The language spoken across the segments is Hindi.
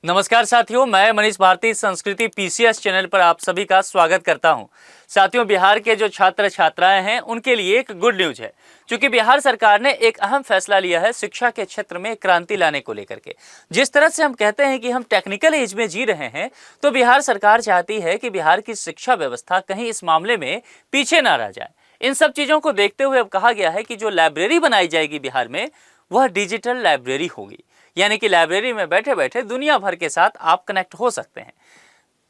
नमस्कार साथियों, मैं मनीष भारती संस्कृति पीसीएस चैनल पर आप सभी का स्वागत करता हूं। साथियों, बिहार के जो छात्र छात्राएं हैं उनके लिए एक गुड न्यूज है, क्योंकि बिहार सरकार ने एक अहम फैसला लिया है शिक्षा के क्षेत्र में क्रांति लाने को लेकर के। जिस तरह से हम कहते हैं कि हम टेक्निकल एज में जी रहे हैं, तो बिहार सरकार चाहती है कि बिहार की शिक्षा व्यवस्था कहीं इस मामले में पीछे ना रह जाए। इन सब चीज़ों को देखते हुए अब कहा गया है कि जो लाइब्रेरी बनाई जाएगी बिहार में, वह डिजिटल लाइब्रेरी होगी, यानी कि लाइब्रेरी में बैठे बैठे दुनिया भर के साथ आप कनेक्ट हो सकते हैं।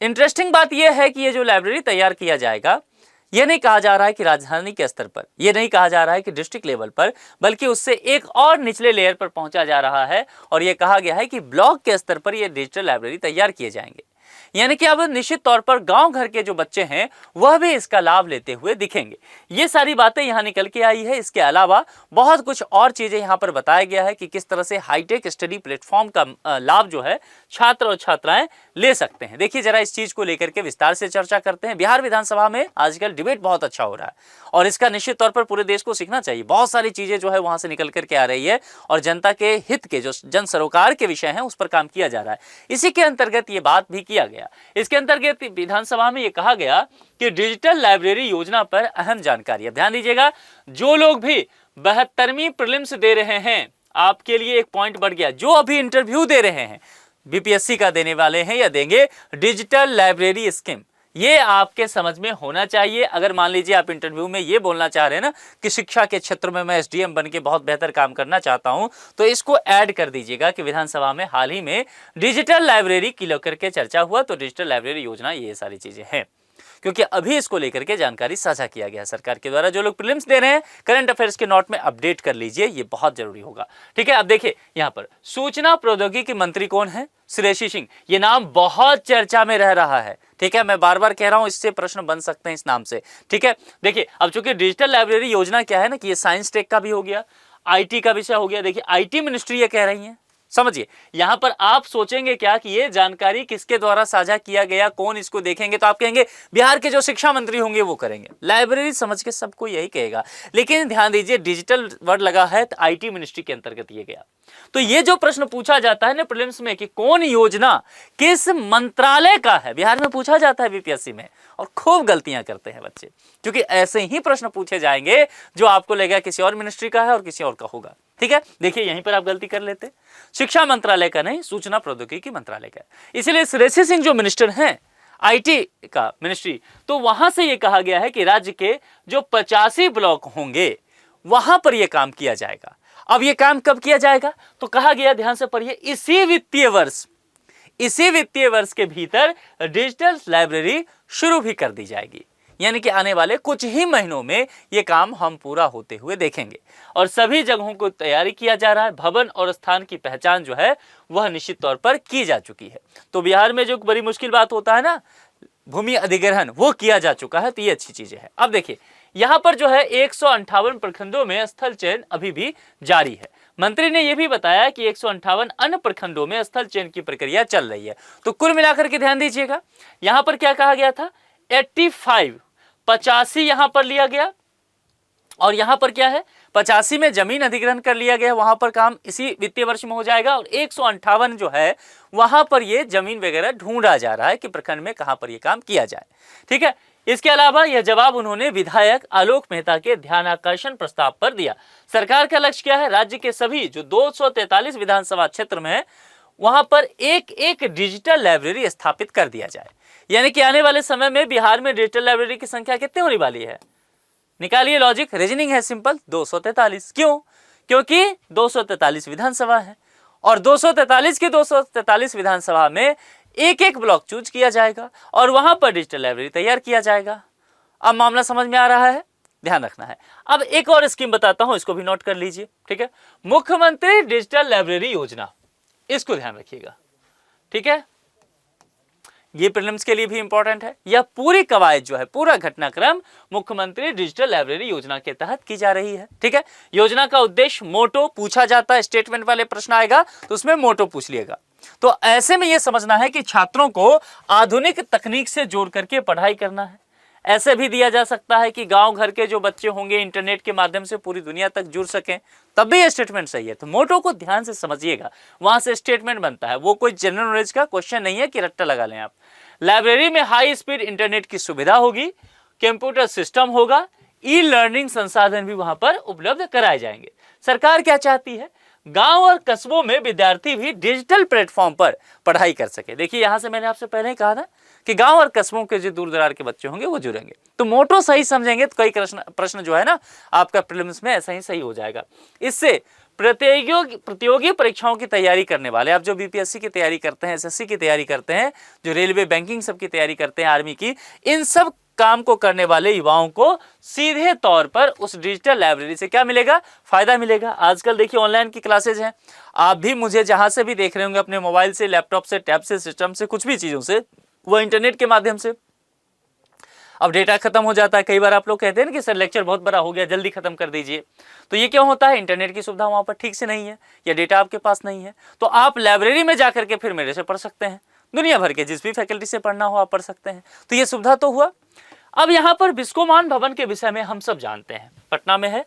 इंटरेस्टिंग बात यह है कि ये जो लाइब्रेरी तैयार किया जाएगा, ये नहीं कहा जा रहा है कि राजधानी के स्तर पर, ये नहीं कहा जा रहा है कि डिस्ट्रिक्ट लेवल पर, बल्कि उससे एक और निचले लेयर पर पहुंचा जा रहा है और ये कहा गया है कि ब्लॉक के स्तर पर ये डिजिटल लाइब्रेरी तैयार किए जाएंगे। यानी कि अब निश्चित तौर पर गांव घर के जो बच्चे हैं वह भी इसका लाभ लेते हुए दिखेंगे। ये सारी बातें यहाँ निकल के आई है। इसके अलावा बहुत कुछ और चीजें यहाँ पर बताया गया है कि किस तरह से हाईटेक स्टडी प्लेटफॉर्म का लाभ जो है छात्र और छात्राएं ले सकते हैं। देखिए, जरा इस चीज को लेकर के विस्तार से चर्चा करते हैं। बिहार विधानसभा में आजकल डिबेट बहुत अच्छा हो रहा है और इसका निश्चित तौर पर पूरे देश को सीखना चाहिए। बहुत सारी चीजें जो है वहां से निकल करके आ रही है और जनता के हित के जो जन सरोकार के विषय हैं उस पर काम किया जा रहा है। इसी के अंतर्गत ये बात भी किया गया। इसके अंतर्गत विधानसभा में यह कहा गया कि डिजिटल लाइब्रेरी योजना पर अहम जानकारी। अब ध्यान दीजिएगा, जो लोग भी 72वीं प्रीलिम्स दे रहे हैं, आपके लिए एक पॉइंट बढ़ गया। जो अभी इंटरव्यू दे रहे हैं, बीपीएससी का देने वाले हैं या देंगे, डिजिटल लाइब्रेरी स्कीम ये आपके समझ में होना चाहिए। अगर मान लीजिए आप इंटरव्यू में ये बोलना चाह रहे हैं ना कि शिक्षा के क्षेत्र में मैं एसडीएम बन के बहुत बेहतर काम करना चाहता हूं, तो इसको ऐड कर दीजिएगा कि विधानसभा में हाल ही में डिजिटल लाइब्रेरी की लेकर के चर्चा हुआ, तो डिजिटल लाइब्रेरी योजना ये सारी चीजें हैं, क्योंकि अभी इसको लेकर के जानकारी साझा किया गया सरकार के द्वारा। जो लोग प्रीलिम्स दे रहे हैं, करंट अफेयर्स के नोट में अपडेट कर लीजिए, ये बहुत जरूरी होगा। ठीक है, अब देखिए यहाँ पर सूचना प्रौद्योगिकी मंत्री कौन है? श्रेयसी सिंह। ये नाम बहुत चर्चा में रह रहा है। ठीक है, मैं बार बार कह रहा हूं, इससे प्रश्न बन सकते हैं इस नाम से। ठीक है, देखिए अब चूंकि डिजिटल लाइब्रेरी योजना क्या है ना कि ये साइंस टेक का भी हो गया, आईटी का विषय हो गया। देखिए, आईटी मिनिस्ट्री ये कह रही है। समझिए, यहां पर आप सोचेंगे क्या कि ये जानकारी किसके द्वारा साझा किया गया, कौन इसको देखेंगे, तो आप कहेंगे बिहार के जो शिक्षा मंत्री होंगे वो करेंगे। लाइब्रेरी समझ के सबको यही कहेगा, लेकिन ध्यान दीजिए डिजिटल वर्ड लगा है तो आईटी मिनिस्ट्री के अंतर्गत ये गया। तो ये जो प्रश्न पूछा जाता है ना प्रीलिम्स में कि कौन योजना किस मंत्रालय का है, बिहार में पूछा जाता है बीपीएससी में, और खूब गलतियां करते हैं बच्चे, क्योंकि ऐसे ही प्रश्न पूछे जाएंगे जो आपको लगेगा किसी और मिनिस्ट्री का है और किसी और का होगा। ठीक है, देखिए यहीं पर आप गलती कर लेते, शिक्षा मंत्रालय का नहीं, सूचना प्रौद्योगिकी मंत्रालय का। इसलिए श्रेयसी सिंह जो मिनिस्टर हैं आईटी का मिनिस्ट्री, तो वहां से यह कहा गया है कि राज्य के जो 85 ब्लॉक होंगे वहां पर यह काम किया जाएगा। अब यह काम कब किया जाएगा? तो कहा गया, ध्यान से पढ़िए, इसी वित्तीय वर्ष के भीतर डिजिटल लाइब्रेरी शुरू भी कर दी जाएगी। यानी कि आने वाले कुछ ही महीनों में यह काम हम पूरा होते हुए देखेंगे और सभी जगहों को तैयारी किया जा रहा है। भवन और स्थान की पहचान जो है वह निश्चित तौर पर की जा चुकी है। तो बिहार में जो बड़ी मुश्किल बात होता है ना, भूमि अधिग्रहण, वो किया जा चुका है, तो ये अच्छी चीजें हैं। अब देखिए यहां पर जो है 158 प्रखंडों में स्थल चयन अभी भी जारी है। मंत्री ने यह भी बताया कि 158 अन्य प्रखंडों में स्थल चयन की प्रक्रिया चल रही है। तो कुल मिलाकर के ध्यान दीजिएगा, यहां पर क्या कहा गया था, 85 यहां पर लिया गया और यहां पर क्या है, 85 में जमीन अधिग्रहण कर लिया गया, वहां पर काम इसी वित्तीय वर्ष में हो जाएगा। और 158 जो है वहां पर ये जमीन वगैरह ढूंढा जा रहा है कि प्रखंड में कहां पर ये काम किया जाए। ठीक है, इसके अलावा यह जवाब उन्होंने विधायक आलोक मेहता के ध्यानाकर्षण प्रस्ताव पर दिया। सरकार का लक्ष्य क्या है, राज्य के सभी जो 243 विधानसभा क्षेत्र में है वहां पर एक एक डिजिटल लाइब्रेरी स्थापित कर दिया जाए। यानी कि आने वाले समय में बिहार में डिजिटल लाइब्रेरी की संख्या कितनी होने वाली है? निकालिए लॉजिक, रीजनिंग है सिंपल, 243। क्यों? क्योंकि 243 विधानसभा है और 243 के 243 विधानसभा में एक एक ब्लॉक चूज किया जाएगा और वहां पर डिजिटल लाइब्रेरी तैयार किया जाएगा। अब मामला समझ में आ रहा है, ध्यान रखना है। अब एक और स्कीम बताता हूं, इसको भी नोट कर लीजिए। ठीक है, मुख्यमंत्री डिजिटल लाइब्रेरी योजना, इसको ध्यान रखिएगा। ठीक है, ये प्रीलिम्स के लिए भी इंपॉर्टेंट है। यह पूरी कवायद जो है, पूरा घटनाक्रम मुख्यमंत्री डिजिटल लाइब्रेरी योजना के तहत की जा रही है। ठीक है, योजना का उद्देश्य, मोटो पूछा जाता है, स्टेटमेंट वाले प्रश्न आएगा तो उसमें मोटो पूछ लिएगा। तो ऐसे में यह समझना है कि छात्रों को आधुनिक तकनीक से जोड़ करके पढ़ाई करना है। ऐसे भी दिया जा सकता है कि गांव घर के जो बच्चे होंगे इंटरनेट के माध्यम से पूरी दुनिया तक जुड़ सकें, तब भी ये स्टेटमेंट सही है। तो मोटो को ध्यान से समझिएगा, वहां से स्टेटमेंट बनता है, वो कोई जनरल नॉलेज का क्वेश्चन नहीं है कि रट्टा लगा लें आप। लाइब्रेरी में हाई स्पीड इंटरनेट की सुविधा होगी, कंप्यूटर सिस्टम होगा, ई लर्निंग संसाधन भी वहां पर उपलब्ध कराए जाएंगे। सरकार क्या चाहती है, गांव और कस्बों में विद्यार्थी भी डिजिटल प्लेटफॉर्म पर पढ़ाई कर सके। देखिए यहां से मैंने आपसे पहले ही कहा था कि गांव और कस्बों के जो दूर दरार के बच्चे होंगे वो जुड़ेंगे। तो मोटो सही समझेंगे तो कई प्रश्न जो है ना आपका प्रीलिम्स में ऐसा ही सही हो जाएगा। इससे प्रतियोगी परीक्षाओं की तैयारी करने वाले, आप जो बीपीएससी की तैयारी करते हैं, एसएससी की तैयारी करते हैं, जो रेलवे बैंकिंग सब की तैयारी करते हैं, आर्मी की, इन सब काम को करने वाले युवाओं को सीधे तौर पर उस डिजिटल लाइब्रेरी से क्या मिलेगा, फायदा मिलेगा। आजकल देखिए ऑनलाइन की क्लासेज हैं, आप भी मुझे जहां से भी देख रहे होंगे अपने मोबाइल से, लैपटॉप से, टैब से, सिस्टम से, कुछ भी चीजों से, वो इंटरनेट के माध्यम से। अब डेटा खत्म हो जाता है, कई बार आप लोग कहते हैं ना कि सर लेक्चर बहुत बड़ा हो गया, जल्दी खत्म कर दीजिए। तो ये क्यों होता है, इंटरनेट की सुविधा वहां पर ठीक से नहीं है या डेटा आपके पास नहीं है। तो आप लाइब्रेरी में जाकर के फिर मेरे से पढ़ सकते हैं, दुनिया भर के जिस भी फैकल्टी से पढ़ना हो आप पढ़ सकते हैं। तो ये सुविधा तो हुआ। अब यहाँ पर बिस्कोमान भवन के विषय में हम सब जानते हैं, पटना में है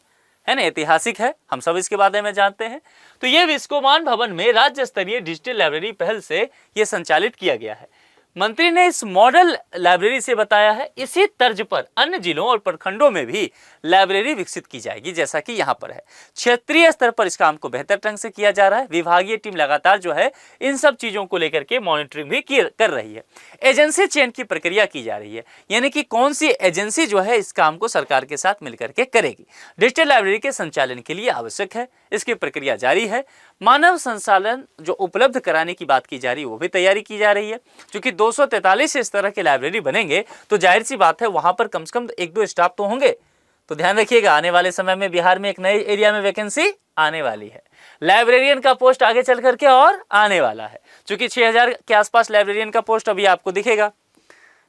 ना, ऐतिहासिक है, हम सब इसके बारे में जानते हैं। तो ये बिस्कोमान भवन में राज्य स्तरीय डिजिटल लाइब्रेरी पहल से ये संचालित किया गया है। मंत्री ने इस मॉडल लाइब्रेरी से बताया है इसी तर्ज पर अन्य जिलों और प्रखंडों में भी लाइब्रेरी विकसित की जाएगी, जैसा कि यहाँ पर है। क्षेत्रीय स्तर पर इस काम को बेहतर ढंग से किया जा रहा है। विभागीय टीम लगातार जो है इन सब चीजों को लेकर के मॉनिटरिंग भी कर रही है। एजेंसी चयन की प्रक्रिया की जा रही है, यानी कि कौन सी एजेंसी जो है इस काम को सरकार के साथ मिलकर के करेगी। डिजिटल लाइब्रेरी के संचालन के लिए आवश्यक है, इसकी प्रक्रिया जारी है। मानव संसाधन जो उपलब्ध कराने की बात की जा रही है वो भी तैयारी की जा रही है। क्योंकि 243 इस तरह के लाइब्रेरी बनेंगे तो जाहिर सी बात है वहां पर कम से कम 1-2 स्टाफ तो होंगे। तो ध्यान रखिएगा, आने वाले समय में बिहार में एक नए एरिया में वैकेंसी आने वाली है, लाइब्रेरियन का पोस्ट आगे चल करके और आने वाला है। क्योंकि 6000 के आसपास लाइब्रेरियन का पोस्ट अभी आपको दिखेगा,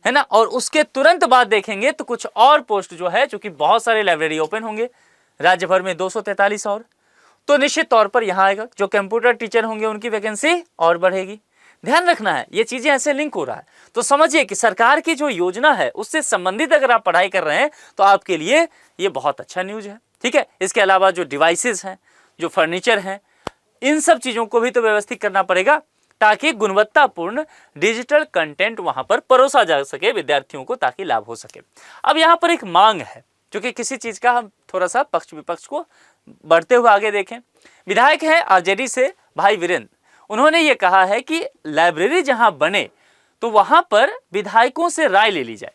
है ना, और उसके तुरंत बाद देखेंगे तो कुछ और पोस्ट जो है, चूंकि बहुत सारे लाइब्रेरी ओपन होंगे राज्य भर में 243 और, तो निश्चित तौर पर यहाँ आएगा। जो कंप्यूटर टीचर होंगे उनकी वैकेंसी और बढ़ेगी। ध्यान रखना है, ये चीजें ऐसे लिंक हो रहा है। तो समझिए कि सरकार की जो योजना है उससे संबंधित अगर आप पढ़ाई कर रहे हैं तो आपके लिए ये बहुत अच्छा न्यूज है, ठीक है। इसके अलावा जो डिवाइसेस हैं, जो फर्नीचर हैं, इन सब चीजों को भी तो व्यवस्थित करना पड़ेगा ताकि गुणवत्तापूर्ण डिजिटल कंटेंट वहां पर परोसा जा सके विद्यार्थियों को, ताकि लाभ हो सके। अब यहाँ पर एक मांग है, क्योंकि किसी चीज का हम थोड़ा सा पक्ष विपक्ष को बढ़ते हुए आगे देखें। विधायक है आरजेडी से भाई वीरेंद्र, उन्होंने ये कहा है कि लाइब्रेरी जहां बने तो वहां पर विधायकों से राय ले ली जाए।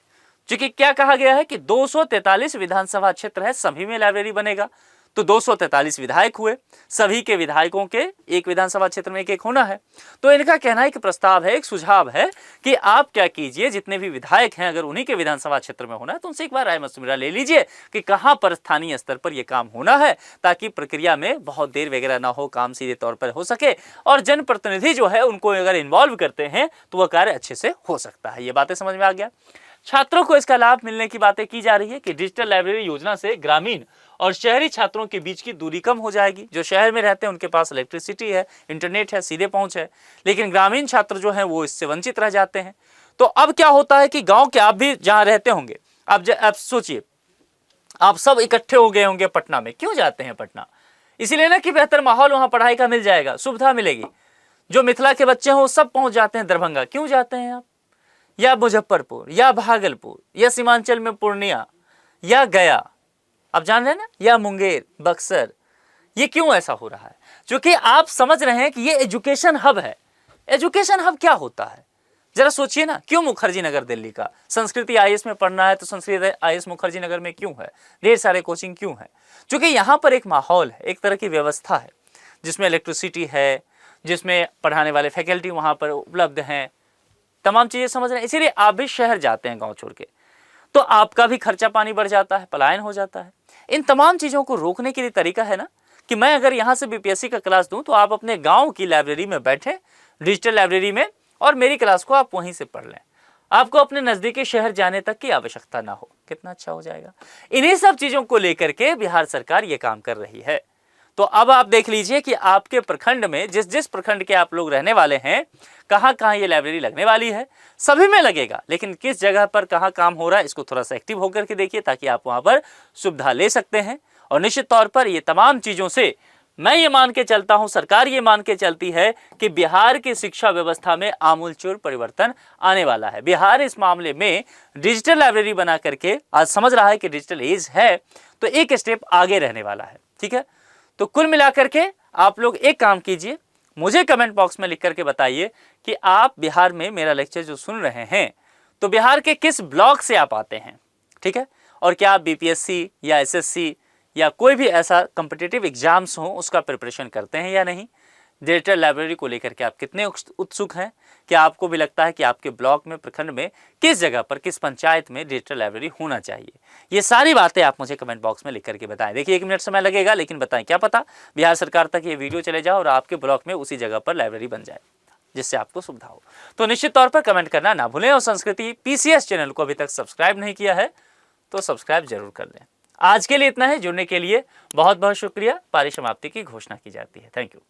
क्योंकि क्या कहा गया है कि 243 विधानसभा क्षेत्र है, सभी में लाइब्रेरी बनेगा। तो 243 विधायक हुए, सभी के विधायकों के एक विधानसभा क्षेत्र में एक होना है। तो इनका कहना है कि प्रस्ताव है, एक सुझाव है कि आप क्या कीजिए, जितने भी विधायक हैं अगर उन्हीं के विधानसभा क्षेत्र में होना है तो उनसे एक बार राय मशविरा ले लीजिए कि कहां पर स्थानीय स्तर पर यह काम होना है, ताकि प्रक्रिया में बहुत देर वगैरह ना हो, काम सीधे तौर पर हो सके और जनप्रतिनिधि जो है उनको अगर इन्वॉल्व करते हैं तो वह कार्य अच्छे से हो सकता है। ये बातें समझ में आ गया। छात्रों को इसका लाभ मिलने की बातें की जा रही है कि डिजिटल लाइब्रेरी योजना से ग्रामीण और शहरी छात्रों के बीच की दूरी कम हो जाएगी। जो शहर में रहते हैं उनके पास इलेक्ट्रिसिटी है, इंटरनेट है, सीधे पहुंच है, लेकिन ग्रामीण छात्र जो हैं वो इससे वंचित रह जाते हैं। तो अब क्या होता है कि गांव के आप भी जहां रहते होंगे, आप सोचिए, आप सब इकट्ठे हो गए होंगे पटना में। क्यों जाते हैं पटना? इसीलिए ना कि बेहतर माहौल वहां पढ़ाई का मिल जाएगा, सुविधा मिलेगी। जो मिथिला के बच्चे हैं वो सब पहुंच जाते हैं दरभंगा। क्यों जाते हैं आप? या मुजफ्फरपुर, या भागलपुर, या सीमांचल में पूर्णिया, या गया, आप जान रहे हैं ना, या मुंगेर, बक्सर। ये क्यों ऐसा हो रहा है? क्योंकि आप समझ रहे हैं कि ये एजुकेशन हब है। एजुकेशन हब क्या होता है जरा सोचिए ना। क्यों मुखर्जी नगर दिल्ली का? संस्कृति आईएएस में पढ़ना है तो संस्कृत आईएएस मुखर्जी नगर में क्यों है? ढेर सारे कोचिंग क्यों है? क्योंकि यहाँ पर एक माहौल है, एक तरह की व्यवस्था है जिसमें इलेक्ट्रिसिटी है, जिसमें पढ़ाने वाले फैकल्टी वहाँ पर उपलब्ध हैं, तमाम चीजें समझ रहे हैं। इसीलिए आप भी शहर जाते हैं गांव छोड़ के, तो आपका भी खर्चा पानी बढ़ जाता है, पलायन हो जाता है। इन तमाम चीजों को रोकने के लिए तरीका है ना कि मैं अगर यहाँ से बीपीएससी का क्लास दूं तो आप अपने गांव की लाइब्रेरी में बैठे, डिजिटल लाइब्रेरी में, और मेरी क्लास को आप वहीं से पढ़ लें। आपको अपने नजदीकी शहर जाने तक की आवश्यकता ना हो। कितना अच्छा हो जाएगा। इन्हीं सब चीजों को लेकर के बिहार सरकार ये काम कर रही है। तो अब आप देख लीजिए कि आपके प्रखंड में जिस जिस प्रखंड के आप लोग रहने वाले हैं, कहाँ कहाँ ये लाइब्रेरी लगने वाली है। सभी में लगेगा, लेकिन किस जगह पर कहाँ काम हो रहा है इसको थोड़ा सा एक्टिव होकर के देखिए, ताकि आप वहाँ पर सुविधा ले सकते हैं। और निश्चित तौर पर ये तमाम चीज़ों से मैं ये मान के चलता हूं, सरकार ये मान के चलती है कि बिहार की शिक्षा व्यवस्था में आमूलचूल परिवर्तन आने वाला है। बिहार इस मामले में डिजिटल लाइब्रेरी बना करके आज समझ रहा है कि डिजिटल एज है, तो एक स्टेप आगे रहने वाला है। ठीक है, तो कुल मिलाकर के आप लोग एक काम कीजिए, मुझे कमेंट बॉक्स में लिख करके बताइए कि आप बिहार में मेरा लेक्चर जो सुन रहे हैं, तो बिहार के किस ब्लॉक से आप आते हैं। ठीक है, और क्या आप बीपीएससी या एसएससी या कोई भी ऐसा कॉम्पिटिटिव एग्जाम्स हो उसका प्रिपरेशन करते हैं या नहीं। डिजिटल लाइब्रेरी को लेकर के आप कितने उत्सुक हैं। क्या आपको भी लगता है कि आपके ब्लॉक में, प्रखंड में, किस जगह पर, किस पंचायत में डिजिटल लाइब्रेरी होना चाहिए। ये सारी बातें आप मुझे कमेंट बॉक्स में लिख करके बताएं। देखिए 1 मिनट समय लगेगा, लेकिन बताएं, क्या पता बिहार सरकार तक ये वीडियो चले जाए और आपके ब्लॉक में उसी जगह पर लाइब्रेरी बन जाए, जिससे आपको सुविधा हो। तो निश्चित तौर पर कमेंट करना ना भूलें, और संस्कृति पीसीएस चैनल को अभी तक सब्सक्राइब नहीं किया है तो सब्सक्राइब जरूर कर लें। आज के लिए इतना है। जुड़ने के लिए बहुत बहुत शुक्रिया। पारी समाप्ति की घोषणा की जाती है। Thank you.